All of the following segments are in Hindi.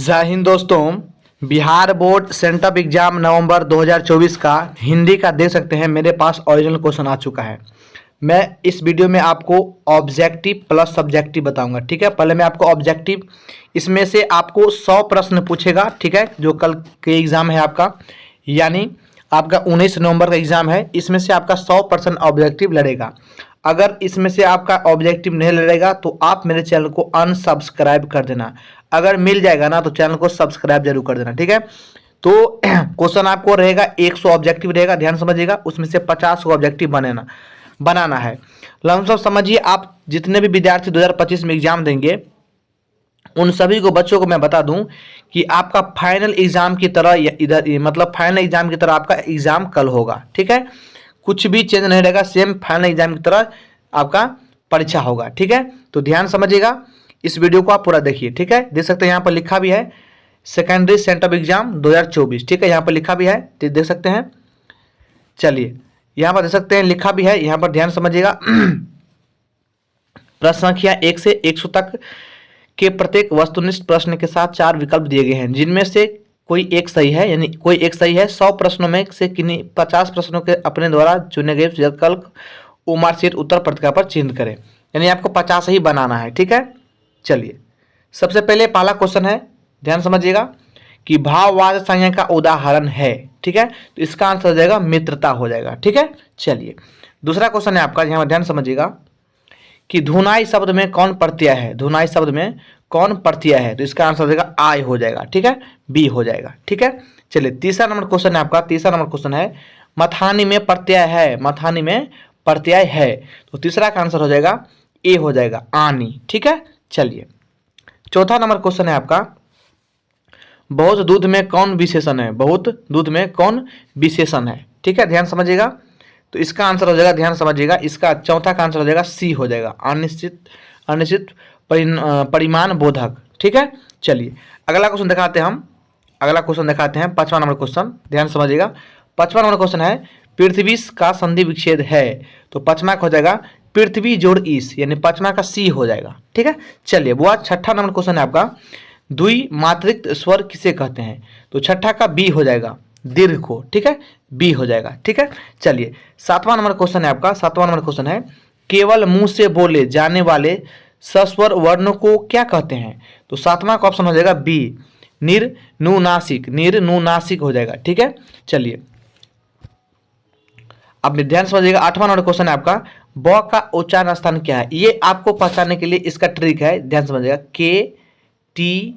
जय हिंद दोस्तों। बिहार बोर्ड सेंटअप एग्जाम नवंबर 2024 का हिंदी का देख सकते हैं, मेरे पास ओरिजिनल क्वेश्चन आ चुका है। मैं इस वीडियो में आपको ऑब्जेक्टिव प्लस सब्जेक्टिव बताऊंगा। ठीक है, पहले मैं आपको ऑब्जेक्टिव, इसमें से आपको 100 प्रश्न पूछेगा। ठीक है, जो कल के एग्जाम है आपका, यानी आपका 19 नवंबर का एग्जाम है, इसमें से आपका 100% ऑब्जेक्टिव लड़ेगा। अगर इसमें से आपका ऑब्जेक्टिव नहीं लड़ेगा तो आप मेरे चैनल को अनसब्सक्राइब कर देना। अगर मिल जाएगा ना तो चैनल को सब्सक्राइब जरूर कर देना। ठीक है, तो क्वेश्चन आपको रहेगा 100 ऑब्जेक्टिव रहेगा, ध्यान समझिएगा। उसमें से 50 को ऑब्जेक्टिव बनाना है। लमसम समझिए, आप जितने भी विद्यार्थी 2025 में एग्जाम देंगे उन सभी को बच्चों को मैं बता दूं कि आपका फाइनल एग्जाम की तरह इधर मतलब फाइनल एग्जाम की तरह आपका एग्जाम कल होगा। ठीक है, कुछ भी चेंज नहीं रहेगा, सेम फाइनल एग्जाम की तरह आपका परीक्षा होगा। ठीक है, तो ध्यान समझिएगा, इस वीडियो को आप पूरा देखिए। ठीक है, देख सकते हैं यहाँ पर लिखा भी है सेकेंडरी सेंटअप एग्जाम 2024। ठीक है, यहाँ पर लिखा भी है, देख सकते हैं। चलिए, यहाँ पर देख सकते हैं लिखा भी है, यहाँ पर ध्यान समझिएगा। प्रश्न संख्या 1 से 100 तक के प्रत्येक वस्तुनिष्ठ प्रश्न के साथ 4 विकल्प दिए गए हैं, जिनमें से कोई एक सही है, यानी कोई एक सही है। 100 प्रश्नों में से किन्हीं 50 प्रश्नों के अपने द्वारा चुने गए विकल्प मार्कशीट उत्तर पत्रिका पर चिन्हित करें, यानी आपको 50 ही बनाना है। ठीक है, चलिए, सबसे पहले पहला क्वेश्चन है, ध्यान समझिएगा कि भाववाद संज्ञा का उदाहरण है। ठीक है, तो इसका आंसर हो जाएगा मित्रता हो जाएगा। ठीक है, चलिए, दूसरा क्वेश्चन है आपका, यहाँ ध्यान समझिएगा कि धुनाई शब्द में कौन प्रत्यय है। धुनाई शब्द में कौन प्रत्यय है, तो इसका आंसर हो जाएगा आय हो जाएगा। ठीक है, बी हो जाएगा। ठीक है, चलिए, तीसरा नंबर क्वेश्चन है आपका। तीसरा नंबर क्वेश्चन है मथानी में प्रत्यय है। मथानी में प्रत्यय है, तो तीसरा का आंसर हो जाएगा ए हो जाएगा, आनी। ठीक है, चलिए, चौथा नंबर क्वेश्चन है आपका बहुत दूध में कौन विशेषण है। बहुत दूध में कौन विशेषण है। ठीक है, ध्यान समझिएगा, तो इसका आंसर हो जाएगा, ध्यान समझिएगा, इसका चौथा का आंसर हो जाएगा सी हो जाएगा, अनिश्चित परिमाण बोधक। ठीक है, चलिए, अगला क्वेश्चन दिखाते हैं हम। अगला क्वेश्चन दिखाते हैं, 5वां नंबर क्वेश्चन, ध्यान समझिएगा। 5वां नंबर क्वेश्चन है पृथ्वी का संधि विच्छेद है, तो 5वां का हो जाएगा पृथ्वी जोड़ ईस, यानी 5वां का सी हो जाएगा। ठीक है, चलिए, वो 6ठा नंबर क्वेश्चन है आपका द्विमात्रिक स्वर किसे कहते हैं, तो 6ठा का बी हो जाएगा, दीर्घ को। ठीक है, बी हो जाएगा। ठीक है, चलिए, 7वां नंबर क्वेश्चन है आपका। 7वां नंबर क्वेश्चन है केवल मुंह से बोले जाने वाले सस्वर वर्ण को क्या कहते हैं, तो 7वां का ऑप्शन हो जाएगा बी, निर्नुनासिक। निर्नुनासिक हो जाएगा। ठीक है, चलिए, अब ध्यान समझिएगा। 8वां नंबर क्वेश्चन है आपका ब का उच्चारण स्थान क्या है। ये आपको पहचानने के लिए इसका ट्रिक है, ध्यान समझिएगा, के टी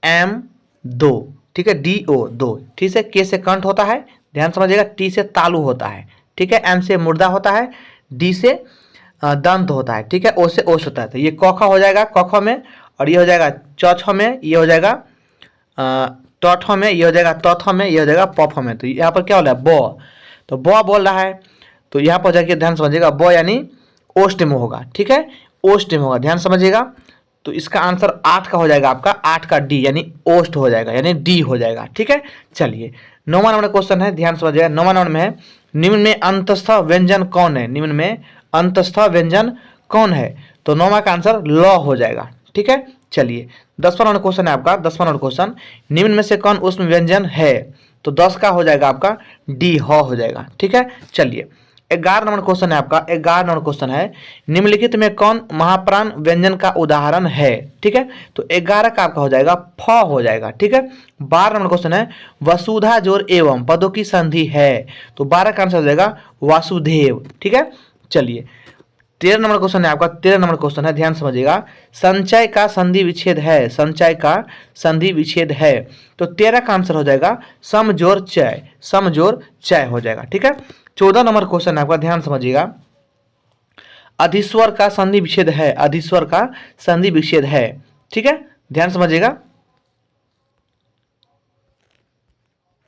एम दो। ठीक है, डी ओ दो। ठीक है, के से कंठ होता है, ध्यान समझिएगा, टी से तालु होता है। ठीक है, एम से मुर्दा होता है, डी से दंत होता है। ठीक है, ओ से ओष होता है। तो ये कौखा हो जाएगा कौखा में, और ये हो जाएगा चौथा में, ये हो जाएगा टौठा में, ये हो जाएगा तौथा में, ये हो जाएगा पौफा में। तो यहाँ पर क्या हो रहा है, ब, तो ब बोल रहा है, तो यहाँ पर जाके ध्यान समझिएगा, ब यानी ओष्ठ में होगा। ठीक है, ओष्ठ में होगा, ध्यान समझिएगा। तो इसका आंसर 8 का हो जाएगा आपका, 8 का डी, यानी ओष्ठ हो जाएगा, यानी डी हो जाएगा। ठीक है, चलिए, 9वां नंबर क्वेश्चन है, ध्यान समझिएगा। 9वां नंबर में है निम्न में अंतस्थ व्यंजन कौन है। निम्न में अंतस्थ व्यंजन कौन है, तो 9वां का आंसर ल हो जाएगा। ठीक है, चलिए, 10वां नंबर क्वेश्चन है आपका। 10वां नंबर क्वेश्चन निम्न में से कौन उष्म व्यंजन है, तो 10 का हो जाएगा आपका डी हो जाएगा। ठीक है, चलिए, 11 नंबर क्वेश्चन है आपका। 11 नंबर क्वेश्चन है निम्नलिखित में कौन महाप्राण व्यंजन का उदाहरण है। ठीक है, तो 11 का आपका हो जाएगा फ हो जाएगा। ठीक है, 12 नंबर क्वेश्चन है वसुधा जोड़ एवं पदों की संधि है, तो 12 का आंसर हो जाएगा वासुदेव। ठीक है, चलिए, 13 नंबर क्वेश्चन है आपका। 13 नंबर क्वेश्चन है, ध्यान समझिएगा, संचय का संधि विच्छेद है। संचय का संधि विच्छेद है, तो 13 का आंसर हो जाएगा समजोर चय। समजोर चय हो जाएगा। ठीक है, 14 नंबर क्वेश्चन है आपका, ध्यान समझिएगा, अधिस्वर का संधि विच्छेद है। अधिस्वर का संधि विच्छेद है। ठीक है, ध्यान समझिएगा,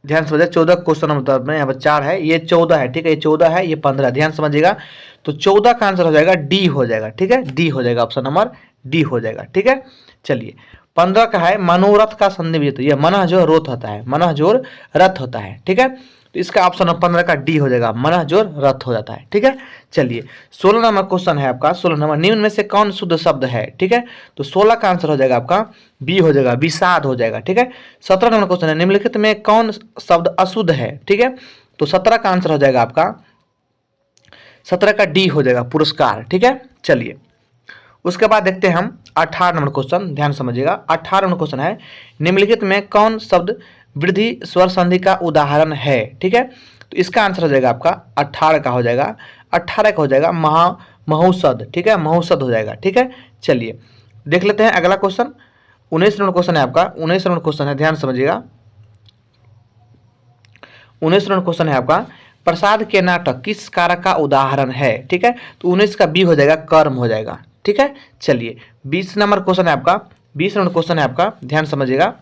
ध्यान समझिएगा। 14 क्वेश्चन नंबर में यहाँ पर 4 है, ये 14 है। ठीक है, ये 14 है, ये 15, ध्यान समझिएगा। तो 14 का आंसर हो जाएगा डी हो जाएगा। ठीक है, डी हो जाएगा, ऑप्शन नंबर डी हो जाएगा। ठीक है, चलिए, 15 का है मनोरथ का संधि विच्छेद। ये मनः जो रोथ होता है, मनः जोर रथ होता है। ठीक है, तो तो इसका ऑप्शन नंबर 15 का डी हो जाएगा, मन जोर रथ हो जाता है। ठीक है, चलिए 16 नंबर क्वेश्चन है आपका। 16 नंबर, निम्न में से कौन शुद्ध शब्द है? ठीक है, तो 16 का आंसर हो जाएगा आपका बी हो जाएगा, विषाद हो जाएगा। ठीक है, 17 नंबर क्वेश्चन है, निम्नलिखित में कौन शब्द अशुद्ध है? ठीक है, तो 17 का आंसर हो जाएगा आपका 17 का डी हो जाएगा, पुरस्कार। ठीक है, चलिए उसके बाद देखते हैं हम 18 नंबर क्वेश्चन, ध्यान समझिएगा। 18 नंबर क्वेश्चन है, निम्नलिखित में कौन शब्द वृद्धि स्वर संधि का उदाहरण है? ठीक है, तो इसका आंसर हो जाएगा आपका 18 का हो जाएगा, 18 का हो जाएगा महौषध। ठीक है, महौषध हो जाएगा। ठीक है, चलिए देख लेते हैं अगला क्वेश्चन। 19 नंबर क्वेश्चन है आपका, 19 नंबर क्वेश्चन है, ध्यान समझिएगा। 19 नंबर क्वेश्चन है आपका, प्रसाद के नाटक किस कारक का उदाहरण है? ठीक है, तो 19 का बी हो जाएगा, कर्म हो जाएगा। ठीक है, चलिए 20 नंबर क्वेश्चन है आपका, 20 नंबर क्वेश्चन है आपका, ध्यान समझिएगा।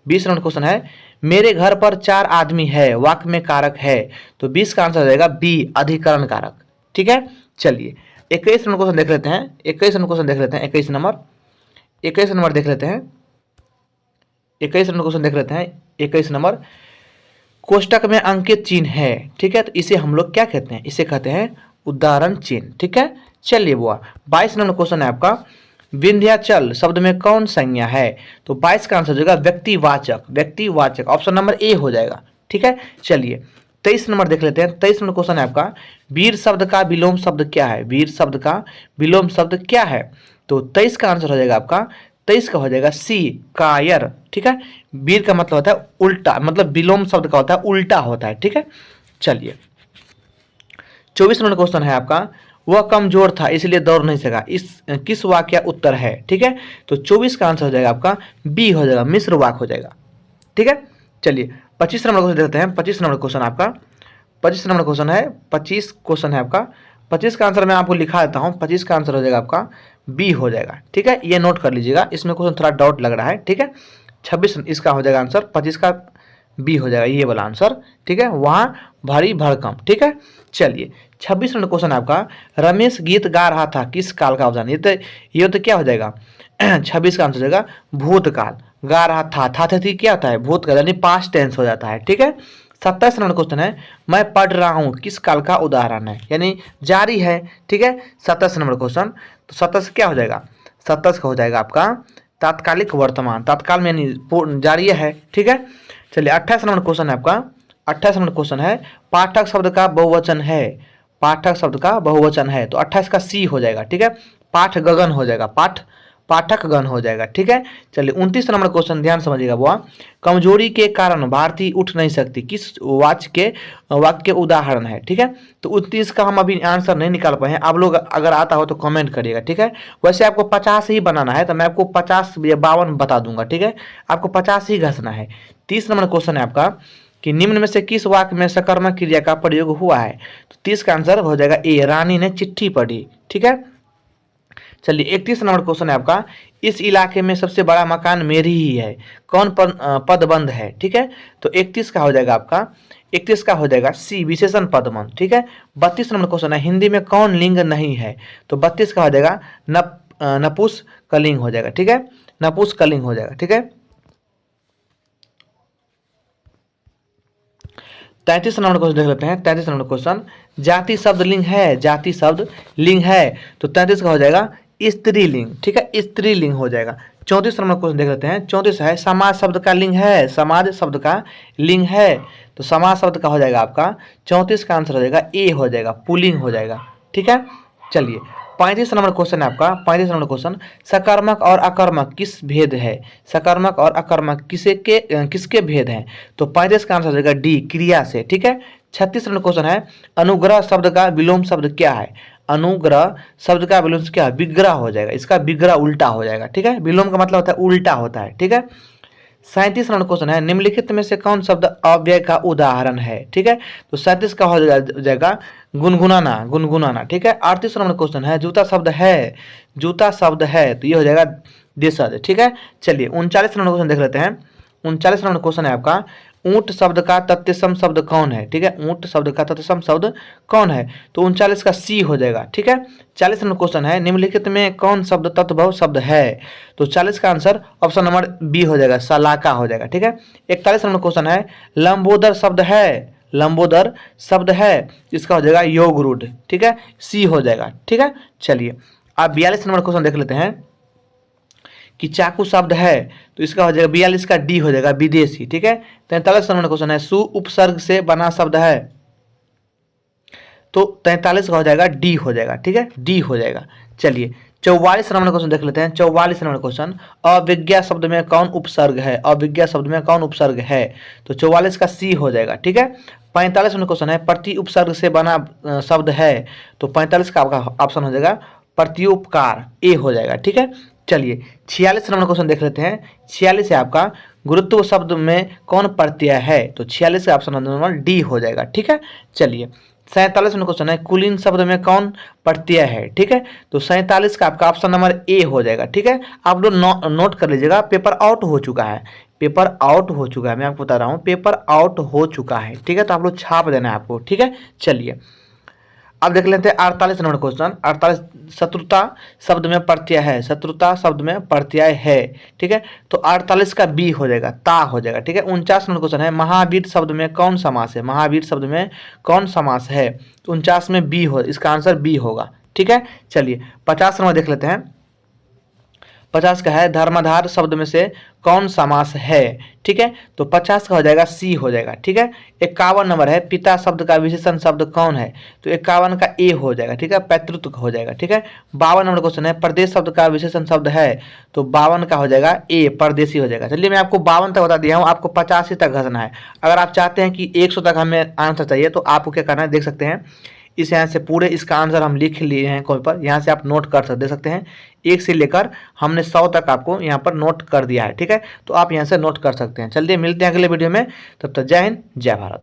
20 नंबर क्वेश्चन है, मेरे घर पर 4 आदमी है, वाक्य में कारक है, तो 20 का आंसर हो जाएगा बी, अधिकरण कारक। ठीक है, चलिए 21 नंबर क्वेश्चन देख लेते हैं। 21 नंबर क्वेश्चन देख लेते हैं, 21 नंबर, 21 नंबर देख लेते हैं, 21 नंबर क्वेश्चन देख लेते हैं। 21 नंबर, कोष्टक में अंकित चिन्ह है। ठीक है, तो इसे हम लोग क्या कहते हैं? इसे कहते हैं उदाहरण चिन्ह। ठीक है, चलिए बुआ 22 नंबर क्वेश्चन है आपका, विंध्याचल शब्द में कौन संज्ञा है? तो 22 का आंसर हो जाएगा व्यक्तिवाचक, व्यक्तिवाचक, ऑप्शन नंबर ए हो जाएगा। ठीक है, चलिए 23 नंबर देख लेते हैं। 23 नंबर क्वेश्चन है आपका, वीर शब्द का विलोम शब्द क्या है? वीर शब्द का विलोम शब्द क्या है? तो 23 का आंसर हो जाएगा आपका, 23 का हो जाएगा सी, कायर। ठीक है, वीर का मतलब होता है उल्टा, मतलब विलोम शब्द का होता है उल्टा होता है। ठीक है, चलिए 24 नंबर क्वेश्चन है आपका, वह कमजोर था इसलिए दौड़ नहीं सका, इस किस वाक्य का उत्तर है? ठीक है, तो 24 का आंसर हो जाएगा आपका बी हो जाएगा, मिश्र वाक्य हो जाएगा। ठीक है, चलिए 25 नंबर क्वेश्चन देखते हैं। 25 नंबर क्वेश्चन आपका, 25 नंबर क्वेश्चन है, 25 क्वेश्चन है आपका। 25 का आंसर मैं आपको लिखा देता हूँ, 25 का आंसर हो जाएगा आपका बी हो जाएगा। ठीक है, ये नोट कर लीजिएगा, इसमें क्वेश्चन थोड़ा डाउट लग रहा है। ठीक है, 26 इसका हो जाएगा आंसर, 25 का बी हो जाएगा, ये वाला आंसर। ठीक है, वहाँ भारी भड़कम। ठीक है, चलिए 26 नंबर क्वेश्चन आपका, रमेश गीत गा रहा था, किस काल का अवधान? ये तो क्या हो जाएगा 26 का आंसर हो जाएगा भूतकाल, गा रहा था थी क्या होता है? भूतकाल, यानी पास्ट टेंस हो जाता है। ठीक है, 27 नंबर क्वेश्चन है, मैं पढ़ रहा हूँ किस काल का उदाहरण है? यानी जारी है। ठीक है, 27 नंबर क्वेश्चन, तो 27 क्या हो जाएगा? 27 का हो जाएगा आपका तात्कालिक वर्तमान, तात्काल में यानी जारी है। ठीक है, चलिए 28 नंबर क्वेश्चन है आपका, 28 नंबर क्वेश्चन है, पाठक शब्द का बहुवचन है, पाठक शब्द का बहुवचन है, तो 28 का सी हो जाएगा। ठीक है, पाठ गगन हो जाएगा, पाठक गण हो जाएगा। ठीक है, चलिए 29 नंबर क्वेश्चन, ध्यान समझिएगा बुआ, कमजोरी के कारण भारती उठ नहीं सकती, किस वाक्य के उदाहरण है? ठीक है, तो 29 का हम अभी आंसर नहीं निकाल पाए हैं, आप लोग अगर आता हो तो कमेंट करिएगा। ठीक है, वैसे आपको 50 ही बनाना है, तो मैं आपको 50 या 52 बता दूंगा। ठीक है, आपको 50 ही घसना है। 30 नंबर क्वेश्चन है आपका, कि निम्न में से किस वाक्य में सकर्मक क्रिया का प्रयोग हुआ है? तो 30 का आंसर हो जाएगा ए, रानी ने चिट्ठी पढ़ी। ठीक है, चलिए 31 नंबर क्वेश्चन है आपका, इस इलाके में सबसे बड़ा मकान मेरी ही है, कौन पदबंध है? ठीक है, तो 31 का हो जाएगा आपका, 31 का हो जाएगा सी, विशेषण पदबंध। ठीक है, 32 नंबर क्वेश्चन है, हिंदी में कौन लिंग नहीं है? तो 32 का हो जाएगा नपुंसकलिंग हो जाएगा। ठीक है, नपुंसकलिंग हो जाएगा। ठीक है, 33 नंबर क्वेश्चन देख लेते हैं। 33 नंबर क्वेश्चन, जाति शब्द लिंग है, जाति शब्द लिंग है, तो 33 का हो जाएगा स्त्रीलिंग। ठीक है, स्त्रीलिंग हो जाएगा। 34 नंबर क्वेश्चन देख लेते हैं। 34 है, समाज शब्द का लिंग है, समाज शब्द का लिंग है, तो समाज शब्द का हो जाएगा आपका 34 का आंसर हो जाएगा ए हो जाएगा, पुल्लिंग हो जाएगा। ठीक है, चलिए 35 नंबर क्वेश्चन है आपका। 35 नंबर क्वेश्चन, सकर्मक और अकर्मक किस भेद है? सकर्मक और अकर्मक किसके भेद हैं? तो 35 का आंसर हो जाएगा डी, क्रिया से। ठीक है, 36 नंबर क्वेश्चन है, अनुग्रह शब्द का विलोम शब्द क्या है? अनुग्रह शब्द का विलोम क्या है? विग्रह हो जाएगा, इसका विग्रह उल्टा हो जाएगा। ठीक है, विलोम का मतलब होता है उल्टा होता है। ठीक है, 37 नंबर क्वेश्चन है, निम्नलिखित में से कौन शब्द अव्यय का उदाहरण है? ठीक है, तो 37 का हो जाएगा गुनगुनाना, गुनगुनाना। ठीक है, 38 नंबर क्वेश्चन है, जूता शब्द है, जूता शब्द है, तो ये हो जाएगा देशज। ठीक है, चलिए 39 नंबर क्वेश्चन देख लेते हैं। 39 नंबर क्वेश्चन है आपका, ऊंट शब्द का तत्सम शब्द कौन है? ठीक है, ऊंट शब्द का तत्सम शब्द कौन है? तो 39 का सी हो जाएगा। ठीक है, 40 नंबर क्वेश्चन है, निम्नलिखित में कौन शब्द तत्भव शब्द है? तो 40 का आंसर ऑप्शन नंबर बी हो जाएगा, सलाका हो जाएगा। ठीक है, 41 नंबर क्वेश्चन है, लंबोदर शब्द है, लंबोदर शब्द है, इसका हो जाएगा योग रूढ़, ठीक है, सी हो जाएगा, ठीक है। चलिए अब 42 नंबर क्वेश्चन देख लेते हैं कि चाकू शब्द है, तो इसका हो जाएगा 42 का डी हो जाएगा विदेशी, ठीक है। 43 नंबर क्वेश्चन है सु उपसर्ग से बना शब्द है, तो 43 का हो जाएगा डी हो जाएगा, ठीक है, डी हो जाएगा। चलिए 44 नंबर क्वेश्चन देख लेते हैं। 44 नंबर क्वेश्चन, अविज्ञा शब्द में कौन उपसर्ग है, अविज्ञा शब्द में कौन उपसर्ग है, तो 44 का सी हो जाएगा, ठीक है। 45 नंबर क्वेश्चन है प्रति उपसर्ग से बना शब्द है, तो 45 का आपका ऑप्शन हो जाएगा प्रत्युपकार, ए हो जाएगा, ठीक है। चलिए 46 नंबर क्वेश्चन देख लेते हैं। 46 है आपका गुरुत्व शब्द में कौन प्रत्यय है, तो 46 का ऑप्शन नंबर डी हो जाएगा, ठीक है। चलिए 47 नंबर क्वेश्चन है कुलीन शब्द में कौन प्रत्यय है, ठीक है, तो 47 का आपका ऑप्शन नंबर ए हो जाएगा, ठीक है। आप लोग नोट कर लीजिएगा, पेपर आउट हो चुका है, पेपर आउट हो चुका है, मैं आपको बता रहा हूँ पेपर आउट हो चुका है, ठीक है, तो आप लोग छाप देना है आपको, ठीक है। चलिए अब देख लेते हैं 48 नंबर क्वेश्चन। 48 शत्रुता शब्द में प्रत्यय है, शत्रुता शब्द में प्रत्यय है, ठीक है, तो 48 का बी हो जाएगा, ता हो जाएगा, ठीक है। 49 नंबर क्वेश्चन है महावीर शब्द में कौन समास है, महावीर शब्द में कौन समास है, तो 49 में बी हो, इसका आंसर बी होगा, ठीक है। चलिए 50 नंबर देख लेते हैं। 50 का है धर्माधार शब्द में से कौन समास है, ठीक है, तो 50 का हो जाएगा सी हो जाएगा, ठीक है। 51 नंबर है पिता शब्द का विशेषण शब्द कौन है, तो 51 का ए हो जाएगा, ठीक है, पैतृत्व का हो जाएगा, ठीक है। 52 नंबर क्वेश्चन है प्रदेश शब्द का विशेषण शब्द है, तो 52 का हो जाएगा ए परदेशी हो जाएगा। चलिए मैं आपको 52 तक बता दिया हूँ, आपको 85 तक घसना है। अगर आप चाहते हैं कि 100 तक हमें आंसर चाहिए, तो आपको क्या करना है, देख सकते हैं इस यहाँ से पूरे इसका आंसर हम लिख लिए हैं कॉपी पर, यहाँ से आप नोट कर दे सकते हैं, 1 से लेकर हमने 100 तक आपको यहाँ पर नोट कर दिया है, ठीक है, तो आप यहाँ से नोट कर सकते हैं। चलिए मिलते हैं अगले वीडियो में, तब तक जय हिंद जय भारत।